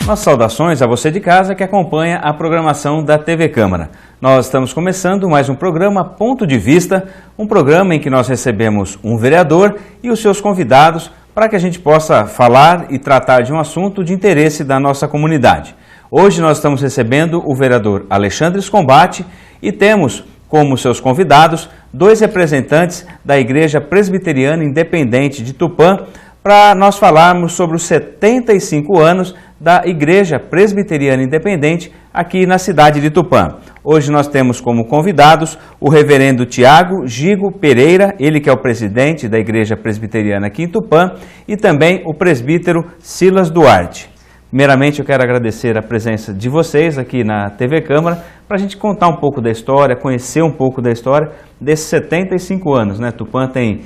Nossas saudações a você de casa que acompanha a programação da TV Câmara. Nós estamos começando mais um programa Ponto de Vista, um programa em que nós recebemos um vereador e os seus convidados para que a gente possa falar e tratar de um assunto de interesse da nossa comunidade. Hoje nós estamos recebendo o vereador Alexandre Scombatti e temos como seus convidados dois representantes da Igreja Presbiteriana Independente de Tupã para nós falarmos sobre os 75 anos da Igreja Presbiteriana Independente aqui na cidade de Tupã. Hoje nós temos como convidados o reverendo Tiago Gigo Pereira, ele que é o presidente da Igreja Presbiteriana aqui em Tupã, e também o presbítero Silas Duarte. Primeiramente eu quero agradecer a presença de vocês aqui na TV Câmara para a gente contar um pouco da história, conhecer um pouco da história desses 75 anos, né? Tupã tem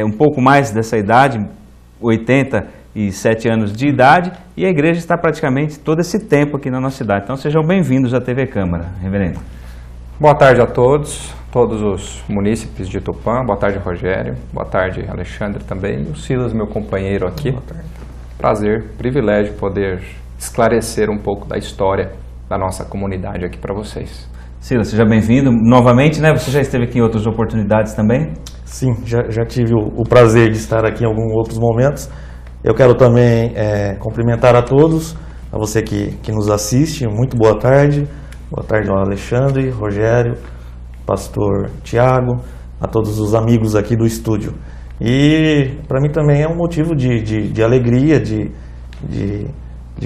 um pouco mais dessa idade, 87 anos de idade, e a igreja está praticamente todo esse tempo aqui na nossa cidade. Então sejam bem-vindos à TV Câmara, reverendo. Boa tarde a todos os munícipes de Tupã. Boa tarde, Rogério. Boa tarde, Alexandre também. E o Silas, meu companheiro aqui. Boa tarde. Prazer, privilégio poder esclarecer um pouco da história da nossa comunidade aqui para vocês. Silas, seja bem-vindo novamente, né? Você já esteve aqui em outras oportunidades também? Sim, já tive o prazer de estar aqui em alguns outros momentos. Eu quero também cumprimentar a todos, a você que nos assiste, muito boa tarde. Boa tarde ao Alexandre, Rogério, pastor Tiago, a todos os amigos aqui do estúdio. E para mim também é um motivo de alegria, de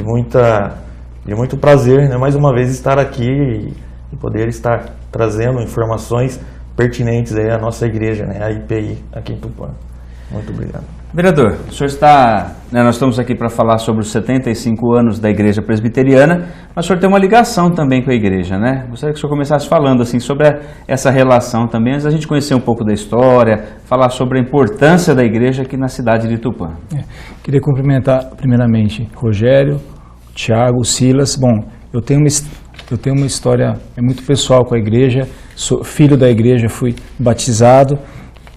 muito prazer, né? Mais uma vez estar aqui e poder estar trazendo informações pertinentes aí à nossa igreja, né? A IPI aqui em Tupã. Muito obrigado. Vereador, o senhor está, nós estamos aqui para falar sobre os 75 anos da Igreja Presbiteriana, mas o senhor tem uma ligação também com a igreja, né? Gostaria que o senhor começasse falando assim, sobre essa relação também, antes da gente conhecer um pouco da história, falar sobre a importância da igreja aqui na cidade de Tupã. Queria cumprimentar primeiramente Rogério, Tiago, Silas. Bom, eu tenho uma história muito pessoal com a igreja, sou filho da igreja, fui batizado.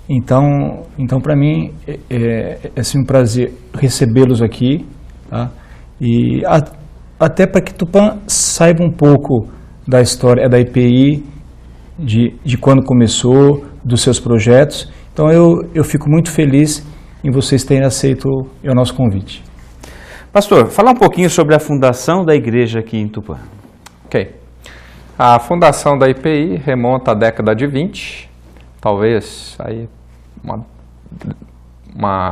Então para mim é assim, um prazer recebê-los aqui, tá? E até para que Tupã saiba um pouco da história da IPI, de quando começou, dos seus projetos. Então eu fico muito feliz em vocês terem aceito o nosso convite. Pastor, falar um pouquinho sobre a fundação da igreja aqui em Tupã. Ok. A fundação da IPI remonta à década de 20, talvez aí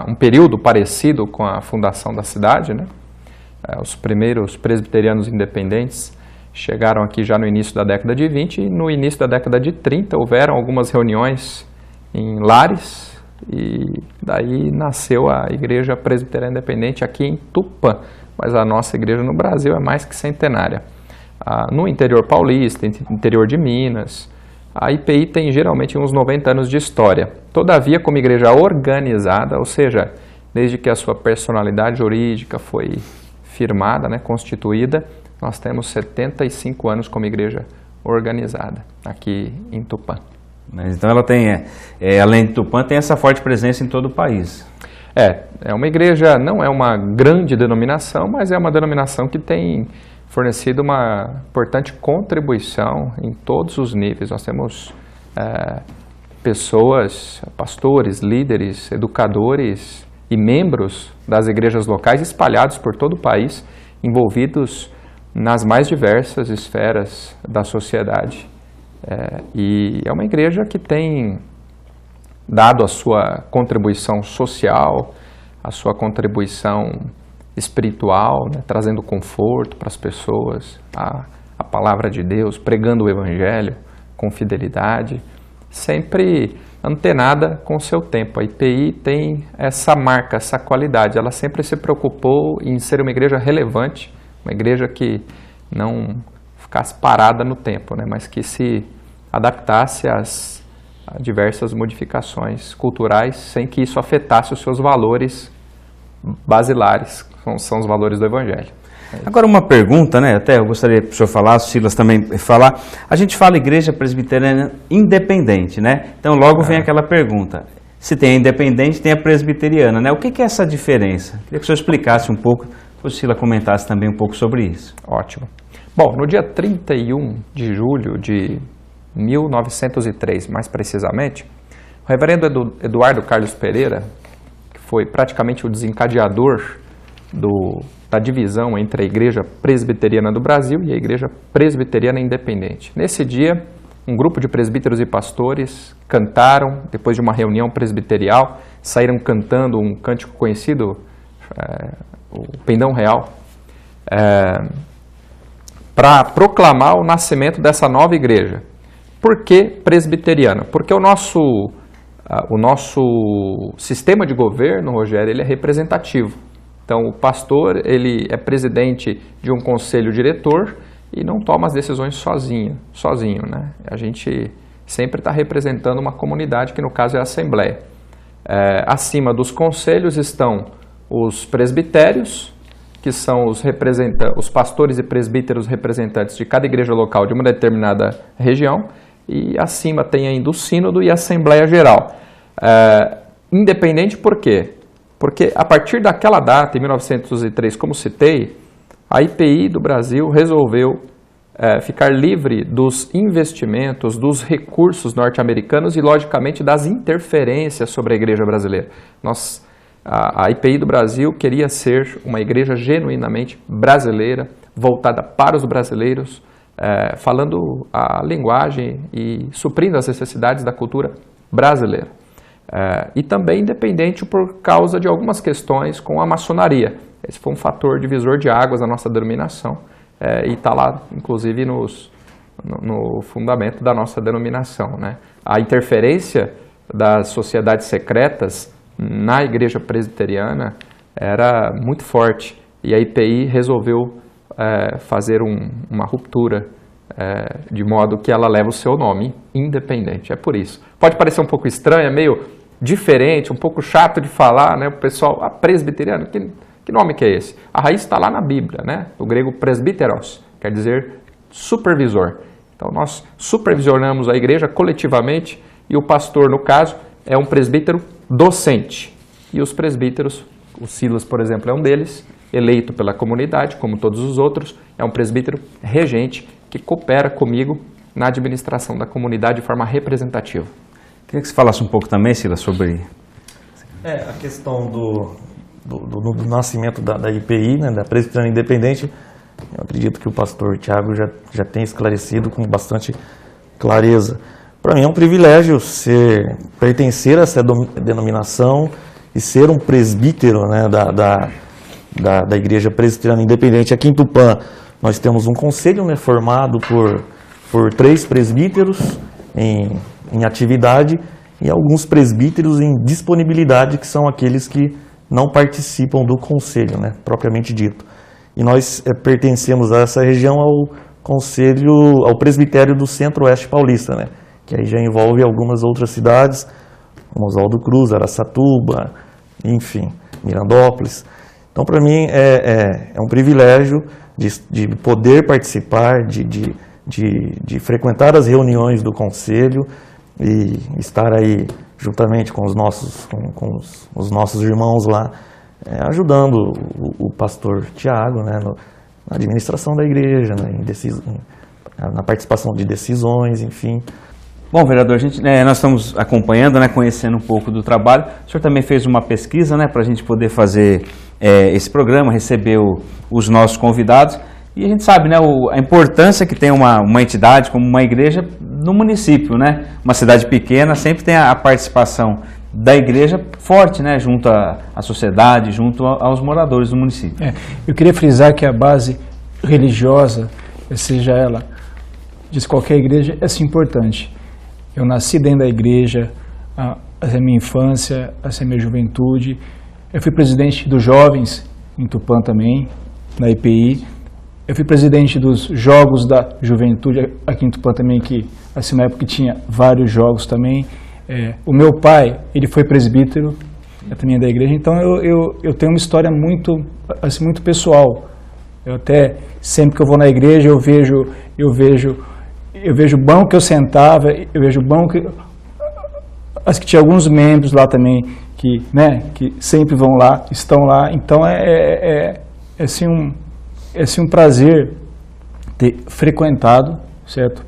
um período parecido com a fundação da cidade, né? Os primeiros presbiterianos independentes chegaram aqui já no início da década de 20 e no início da década de 30 houveram algumas reuniões em lares e daí nasceu a Igreja Presbiteriana Independente aqui em Tupã, mas a nossa igreja no Brasil é mais que centenária. No interior paulista, interior de Minas, a IPI tem geralmente uns 90 anos de história. Todavia, como igreja organizada, ou seja, desde que a sua personalidade jurídica foi firmada, né, constituída, nós temos 75 anos como igreja organizada aqui em Tupã. Mas então ela tem, além de Tupã, tem essa forte presença em todo o país. É uma igreja, não é uma grande denominação, mas é uma denominação que tem fornecido uma importante contribuição em todos os níveis. Nós temos pessoas, pastores, líderes, educadores e membros das igrejas locais espalhados por todo o país, envolvidos nas mais diversas esferas da sociedade. E é uma igreja que tem dado a sua contribuição social, a sua contribuição espiritual, né, trazendo conforto para as pessoas, a palavra de Deus, pregando o Evangelho com fidelidade, sempre antenada com o seu tempo. A IPI tem essa marca, essa qualidade, ela sempre se preocupou em ser uma igreja relevante, uma igreja que não ficasse parada no tempo, né, mas que se adaptasse a diversas modificações culturais sem que isso afetasse os seus valores basilares, são os valores do Evangelho. Agora uma pergunta, né? Até eu gostaria que o senhor falasse, o Silas também falar. A gente fala Igreja Presbiteriana Independente, né? Então logo vem aquela pergunta. Se tem a independente, tem a presbiteriana, né? O que é essa diferença? Queria que o senhor explicasse um pouco que o Sila comentasse também um pouco sobre isso. Ótimo. Bom, no dia 31 de julho de 1903, mais precisamente, o reverendo Eduardo Carlos Pereira, que foi praticamente o desencadeador da divisão entre a Igreja Presbiteriana do Brasil e a Igreja Presbiteriana Independente. Nesse dia, um grupo de presbíteros e pastores cantaram, depois de uma reunião presbiterial, saíram cantando um cântico conhecido, o Pendão Real, para proclamar o nascimento dessa nova igreja. Por que presbiteriana? Porque o nosso sistema de governo, Rogério, ele é representativo. Então, o pastor, ele é presidente de um conselho diretor e não toma as decisões sozinho, né? A gente sempre está representando uma comunidade, que no caso é a Assembleia. Acima dos conselhos estão os presbitérios, que são os pastores e presbíteros representantes de cada igreja local de uma determinada região, e acima tem ainda o sínodo e a Assembleia Geral. Independente por quê? Porque a partir daquela data, em 1903, como citei, a IPI do Brasil resolveu ficar livre dos investimentos, dos recursos norte-americanos e, logicamente, das interferências sobre a igreja brasileira. A IPI do Brasil queria ser uma igreja genuinamente brasileira, voltada para os brasileiros, falando a linguagem e suprindo as necessidades da cultura brasileira. E também independente por causa de algumas questões com a maçonaria. Esse foi um fator divisor de águas na nossa denominação e está lá, inclusive, no fundamento da nossa denominação, né? A interferência das sociedades secretas na igreja presbiteriana era muito forte e a IPI resolveu fazer uma ruptura de modo que ela leva o seu nome, Independente. É por isso. Pode parecer um pouco estranho, é meio diferente, um pouco chato de falar, né? O pessoal, presbiteriano, que nome que é esse? A raiz está lá na Bíblia, né? O grego presbíteros, quer dizer supervisor. Então nós supervisionamos a igreja coletivamente e o pastor, no caso, é um presbítero docente. E os presbíteros, o Silas, por exemplo, é um deles, eleito pela comunidade, como todos os outros, é um presbítero regente que coopera comigo na administração da comunidade de forma representativa. Queria que você falasse um pouco também, Silas, sobre... A questão do nascimento da IPI, né, da Presbiteriana Independente, eu acredito que o pastor Tiago já tem esclarecido com bastante clareza. Para mim é um privilégio pertencer a essa denominação e ser um presbítero, né, da Igreja Presbiteriana Independente. Aqui em Tupã nós temos um conselho, né, formado por 3 presbíteros em atividade e alguns presbíteros em disponibilidade, que são aqueles que não participam do conselho, né, propriamente dito. E nós pertencemos a essa região ao presbitério do Centro-Oeste Paulista, né, que aí já envolve algumas outras cidades, como Oswaldo Cruz, Araçatuba, enfim, Mirandópolis. Então, para mim, é um privilégio de poder participar, de frequentar as reuniões do conselho e estar aí juntamente com os nossos irmãos lá, ajudando o pastor Tiago, né, na administração da igreja, né, na participação de decisões, enfim. Bom, vereador, nós estamos acompanhando, né, conhecendo um pouco do trabalho. O senhor também fez uma pesquisa, né, para a gente poder fazer esse programa, receber os nossos convidados. E a gente sabe, né, a importância que tem uma entidade como uma igreja no município, né? Uma cidade pequena sempre tem a participação da igreja forte, né, junto à sociedade, junto aos moradores do município. Eu queria frisar que a base religiosa, seja ela de qualquer igreja, é assim, importante. Eu nasci dentro da igreja, essa é a minha infância, essa é a minha juventude. Eu fui presidente dos jovens em Tupã também, na IPI. Eu fui presidente dos Jogos da Juventude aqui em Tupã também, que assim, na época tinha vários jogos também. O meu pai, ele foi presbítero também da igreja, então eu tenho uma história muito pessoal. Eu até, sempre que eu vou na igreja, eu vejo o banco que eu sentava, eu vejo o banco acho que tinha alguns membros lá também que sempre vão lá, estão lá, então é um prazer ter frequentado, certo?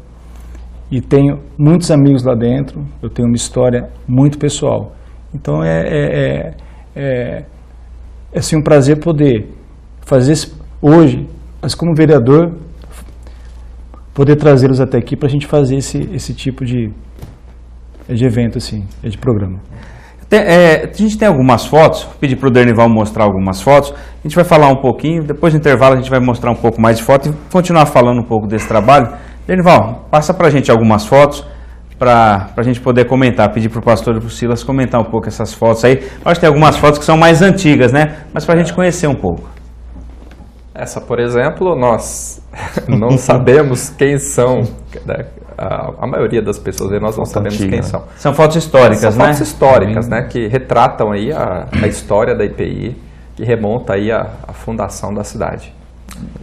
E tenho muitos amigos lá dentro, eu tenho uma história muito pessoal. Então é assim, um prazer poder fazer hoje, mas como vereador, poder trazê-los até aqui para a gente fazer esse tipo de evento, assim, de programa. A gente tem algumas fotos, vou pedir para o Dernival mostrar algumas fotos, a gente vai falar um pouquinho, depois do intervalo a gente vai mostrar um pouco mais de fotos e continuar falando um pouco desse trabalho. Dernival, passa para a gente algumas fotos para a gente poder comentar, pedir para o pastor e para o Silas comentar um pouco essas fotos aí. Acho que tem algumas fotos que são mais antigas, né? Mas para a gente conhecer um pouco. Essa, por exemplo, nós não sabemos quem são, né? A maioria das pessoas aí nós não sabemos quem são. São fotos históricas, né? São fotos históricas, né? Que retratam aí a história da IPI, que remonta aí à fundação da cidade.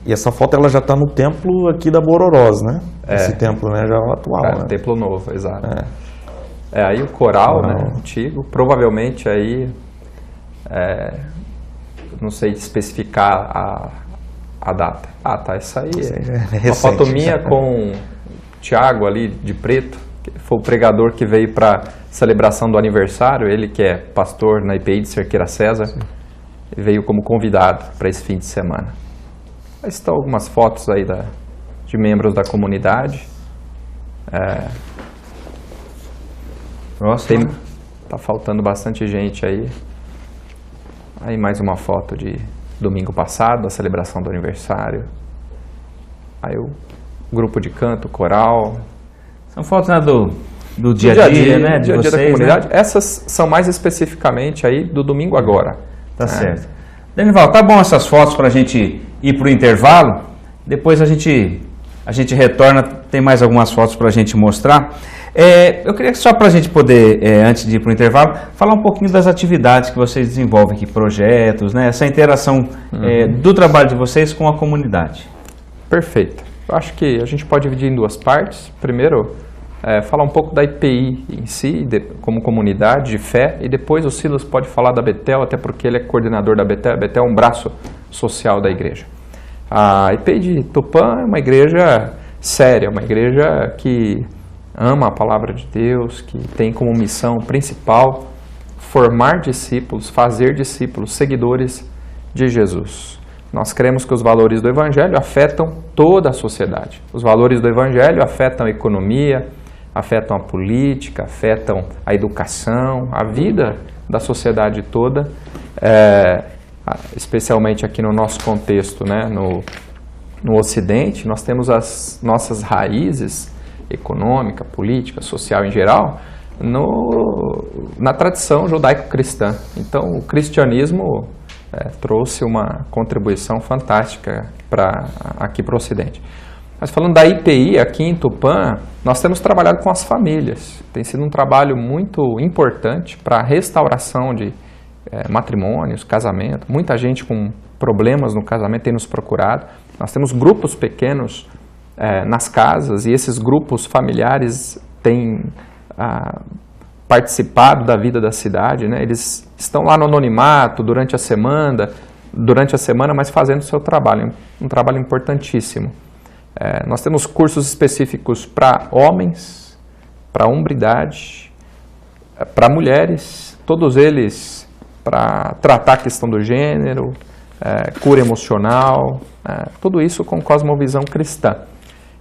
E essa foto ela já está no templo aqui da Bororós, né? Esse templo, né, já é o atual, né? Templo novo, exato. Aí o coral, né, antigo, provavelmente aí, não sei especificar a data. Ah, tá, essa aí é uma foto minha com o Tiago ali de preto, que foi o pregador que veio para celebração do aniversário, ele que é pastor na IPI de Cerqueira César, veio como convidado para esse fim de semana. Aí estão algumas fotos aí de membros da comunidade. Nossa, tá faltando bastante gente aí. Aí mais uma foto de domingo passado, a celebração do aniversário. Aí o grupo de canto, coral. São fotos, né, do dia a dia, né? Dia a dia da comunidade. Né? Essas são mais especificamente aí do domingo agora. Tá certo. Dernival, tá bom essas fotos para a gente ir para o intervalo? Depois a gente retorna, tem mais algumas fotos para a gente mostrar. Eu queria que só para a gente poder, antes de ir para o intervalo, falar um pouquinho das atividades que vocês desenvolvem aqui, projetos, né? Essa interação do trabalho de vocês com a comunidade. Perfeito. Eu acho que a gente pode dividir em duas partes. Primeiro, falar um pouco da IPI em si, como comunidade de fé, e depois o Silas pode falar da Betel, até porque ele é coordenador da Betel. A Betel é um braço social da igreja. A IPI de Tupã é uma igreja séria, uma igreja que ama a palavra de Deus, que tem como missão principal formar discípulos, fazer discípulos, seguidores de Jesus. Nós cremos que os valores do Evangelho afetam toda a sociedade. Os valores do Evangelho afetam a economia, afetam a política, afetam a educação, a vida da sociedade toda, especialmente aqui no nosso contexto, né, no Ocidente. Nós temos as nossas raízes econômica, política, social em geral, na tradição judaico-cristã. Então, o cristianismo trouxe uma contribuição fantástica aqui para o Ocidente. Mas falando da IPI aqui em Tupã, nós temos trabalhado com as famílias. Tem sido um trabalho muito importante para a restauração de matrimônios, casamento. Muita gente com problemas no casamento tem nos procurado. Nós temos grupos pequenos nas casas, e esses grupos familiares têm participado da vida da cidade, né? Eles estão lá no anonimato durante a semana, mas fazendo o seu trabalho, um trabalho importantíssimo. Nós temos cursos específicos para homens, para hombridade, para mulheres, todos eles para tratar a questão do gênero, cura emocional, tudo isso com cosmovisão cristã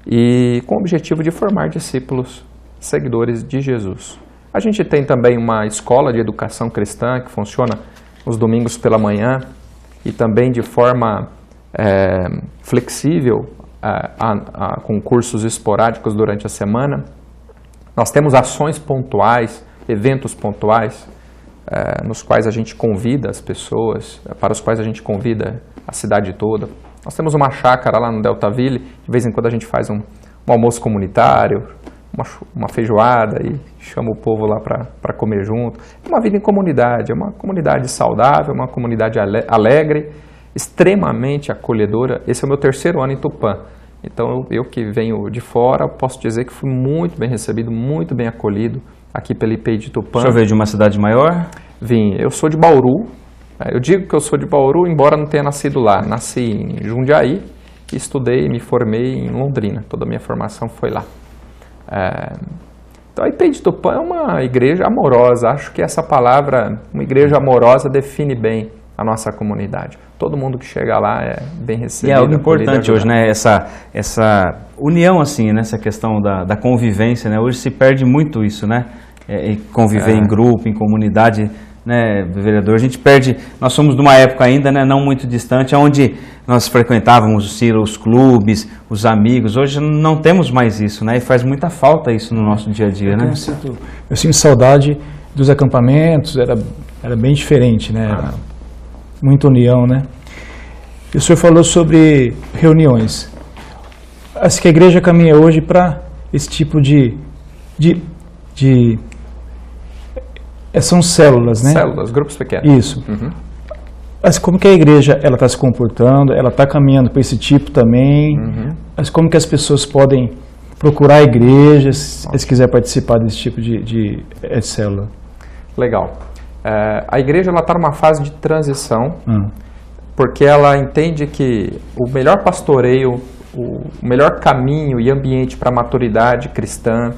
e com o objetivo de formar discípulos, seguidores de Jesus. A gente tem também uma escola de educação cristã que funciona os domingos pela manhã e também de forma flexível, com cursos esporádicos durante a semana. Nós temos ações pontuais, eventos pontuais, nos quais a gente convida as pessoas, para os quais a gente convida a cidade toda. Nós temos uma chácara lá no Deltaville, de vez em quando a gente faz um almoço comunitário, uma feijoada e chama o povo lá para comer junto. É uma vida em comunidade, é uma comunidade saudável, uma comunidade alegre, extremamente acolhedora. Esse é o meu 3º ano em Tupã. Então eu que venho de fora, posso dizer que fui muito bem recebido, muito bem acolhido aqui pela IPI de Tupã. O senhor veio de uma cidade maior? Vim. Eu sou de Bauru, Eu digo que eu sou de Bauru, embora não tenha nascido lá. Nasci em Jundiaí e estudei, me formei em Londrina. Toda a minha formação foi lá. Então a IP de Tupã é uma igreja amorosa. Acho que essa palavra, uma igreja amorosa, define bem a nossa comunidade. Todo mundo que chega lá é bem recebido. E é algo importante hoje, né? Essa união, assim, né? Essa questão da convivência, né? Hoje se perde muito isso, né? Conviver em grupo, em comunidade, né, vereador? A gente perde. Nós somos de uma época ainda, né, não muito distante, onde nós frequentávamos os clubes, os amigos. Hoje não temos mais isso, né? E faz muita falta isso no nosso dia a dia, né? Eu sinto saudade dos acampamentos, era bem diferente, né? Era muita união, né? E o senhor falou sobre reuniões. Acho que a igreja caminha hoje para esse tipo são células, né? Células, grupos pequenos. Isso. Mas como que a igreja ela está se comportando? Ela está caminhando para esse tipo também? Mas como que as pessoas podem procurar a igreja se quiser participar desse tipo de célula? Legal. A igreja está numa fase de transição, porque ela entende que o melhor pastoreio, o melhor caminho e ambiente para a maturidade cristã,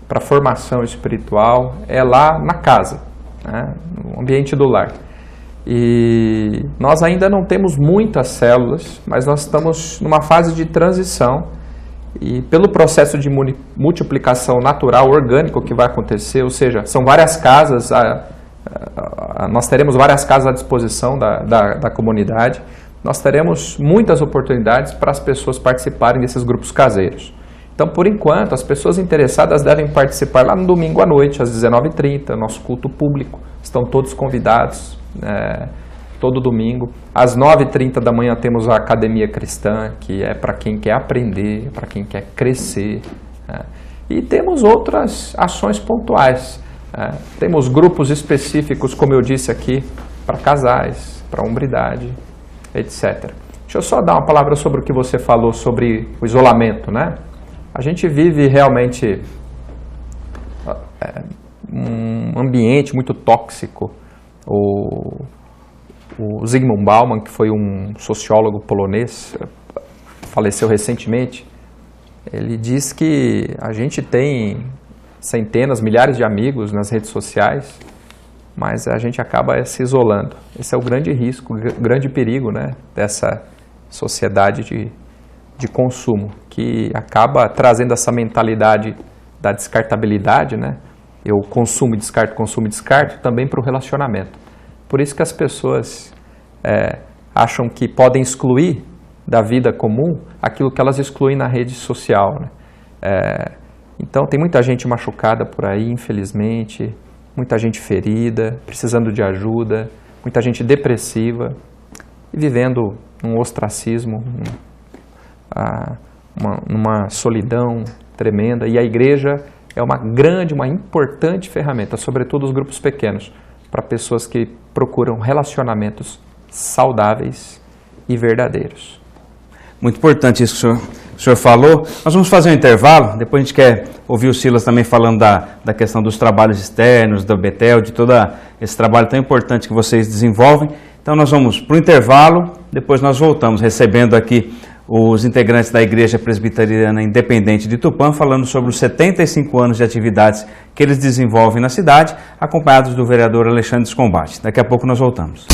para a formação espiritual, é lá na casa, né, no ambiente do lar. E nós ainda não temos muitas células, mas nós estamos numa fase de transição e pelo processo de multiplicação natural, orgânico que vai acontecer, ou seja, são várias casas, nós teremos várias casas à disposição da comunidade, nós teremos muitas oportunidades para as pessoas participarem desses grupos caseiros. Então, por enquanto, as pessoas interessadas devem participar lá no domingo à noite, às 19h30, nosso culto público. Estão todos convidados, todo domingo. Às 9h30 da manhã temos a Academia Cristã, que é para quem quer aprender, para quem quer crescer. E temos outras ações pontuais. Temos grupos específicos, como eu disse aqui, para casais, para hombridade, etc. Deixa eu só dar uma palavra sobre o que você falou sobre o isolamento, né? A gente vive realmente um ambiente muito tóxico. O Zygmunt Bauman, que foi um sociólogo polonês, faleceu recentemente, ele diz que a gente tem centenas, milhares de amigos nas redes sociais, mas a gente acaba se isolando. Esse é o grande risco, o grande perigo, né, dessa sociedade de consumo, que acaba trazendo essa mentalidade da descartabilidade, né? Eu consumo e descarto, também para o relacionamento. Por isso que as pessoas acham que podem excluir da vida comum aquilo que elas excluem na rede social, né? Então tem muita gente machucada por aí, infelizmente, muita gente ferida, precisando de ajuda, muita gente depressiva e vivendo um ostracismo, numa solidão tremenda. E a igreja é uma grande, uma importante ferramenta, sobretudo os grupos pequenos, para pessoas que procuram relacionamentos saudáveis e verdadeiros. Muito importante isso que o senhor falou. Nós vamos fazer um intervalo, depois a gente quer ouvir o Silas também falando da questão dos trabalhos externos, da Betel, de todo esse trabalho tão importante que vocês desenvolvem. Então nós vamos para o intervalo, depois nós voltamos recebendo aqui os integrantes da Igreja Presbiteriana Independente de Tupã, falando sobre os 75 anos de atividades que eles desenvolvem na cidade, acompanhados do vereador Alexandre Scombate. Daqui a pouco nós voltamos.